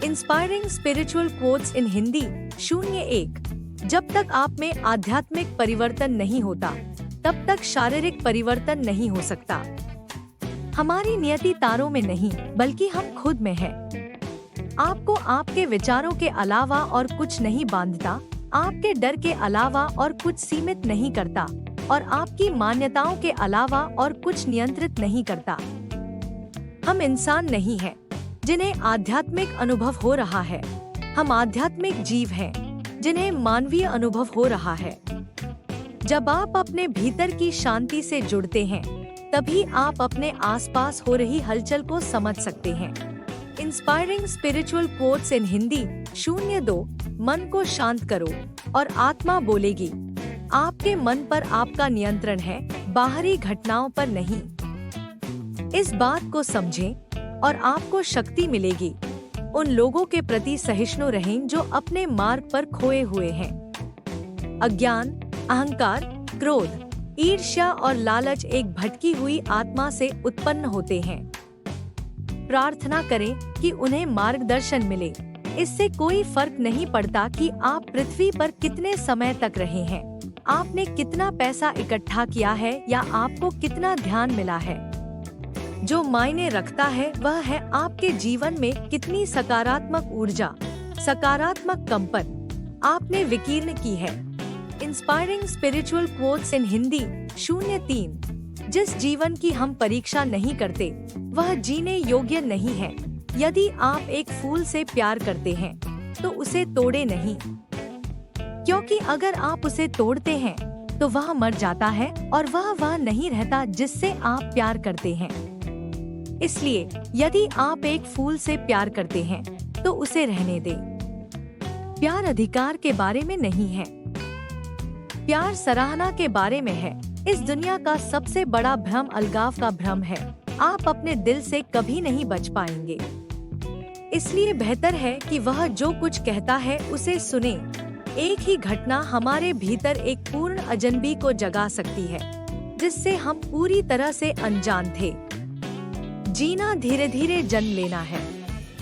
Inspiring spiritual quotes in Hindi 01। जब तक आप में आध्यात्मिक परिवर्तन नहीं होता, तब तक शारीरिक परिवर्तन नहीं हो सकता। हमारी नियति तारों में नहीं, बल्कि हम खुद में है। आपको आपके विचारों के अलावा और कुछ नहीं बांधता, आपके डर के अलावा और कुछ सीमित नहीं करता, और आपकी मान्यताओं के अलावा और कुछ नियंत्रित नहीं करता। हम इंसान नहीं हैं जिन्हें आध्यात्मिक अनुभव हो रहा है, हम आध्यात्मिक जीव हैं जिन्हें मानवीय अनुभव हो रहा है। जब आप अपने भीतर की शांति से जुड़ते हैं, तभी आप अपने आसपास हो रही हलचल को समझ सकते हैं। Inspiring spiritual quotes in Hindi 02। मन को शांत करो और आत्मा बोलेगी। आपके मन पर आपका नियंत्रण है, बाहरी घटनाओं पर नहीं। इस बात को समझें और आपको शक्ति मिलेगी। उन लोगों के प्रति सहिष्णु रहें जो अपने मार्ग पर खोए हुए हैं। अज्ञान, अहंकार, क्रोध, ईर्ष्या और लालच एक भटकी हुई आत्मा से उत्पन्न होते हैं। प्रार्थना करें कि उन्हें मार्गदर्शन मिले। इससे कोई फर्क नहीं पड़ता कि आप पृथ्वी पर कितने समय तक रहे हैं, आपने कितना पैसा इकट्ठा किया है या आपको कितना ध्यान मिला है। जो मायने रखता है वह है आपके जीवन में कितनी सकारात्मक ऊर्जा, सकारात्मक कंपन आपने विकीर्ण की है। Inspiring spiritual quotes in Hindi 03। जिस जीवन की हम परीक्षा नहीं करते, वह जीने योग्य नहीं है। यदि आप एक फूल से प्यार करते हैं, तो उसे तोड़े नहीं, क्योंकि अगर आप उसे तोड़ते हैं, तो वह मर जाता है और वह नहीं रहता जिससे आप प्यार करते हैं। इसलिए यदि आप एक फूल से प्यार करते हैं, तो उसे रहने दें। प्यार अधिकार के बारे में नहीं है, प्यार सराहना के बारे में है। इस दुनिया का सबसे बड़ा भ्रम अलगाव का भ्रम है। आप अपने दिल से कभी नहीं बच पाएंगे। इसलिए बेहतर है कि वह जो कुछ कहता है उसे सुने। एक ही घटना हमारे भीतर एक पूर्ण अजनबी को जगा सकती है, जिससे हम पूरी तरह से अनजान थे। जीना धीरे धीरे जन्म लेना है।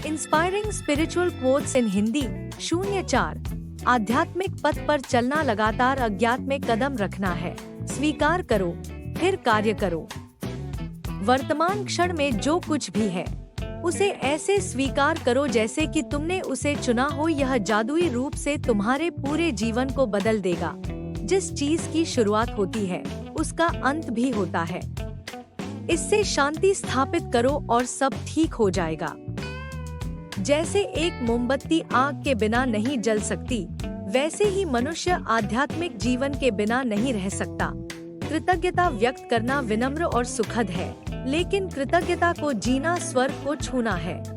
Inspiring spiritual quotes in Hindi 04। आध्यात्मिक पथ पर चलना लगातार अज्ञात में कदम रखना है। स्वीकार करो, फिर कार्य करो। वर्तमान क्षण में जो कुछ भी है, उसे ऐसे स्वीकार करो जैसे कि तुमने उसे चुना हो। यह जादुई रूप से तुम्हारे पूरे जीवन को बदल देगा। जिस चीज की शुरुआत होती है, उसका अंत भी होता है। इससे शांति स्थापित करो और सब ठीक हो जाएगा। जैसे एक मोमबत्ती आग के बिना नहीं जल सकती, वैसे ही मनुष्य आध्यात्मिक जीवन के बिना नहीं रह सकता। कृतज्ञता व्यक्त करना विनम्र और सुखद है, लेकिन कृतज्ञता को जीना स्वर्ग को छूना है।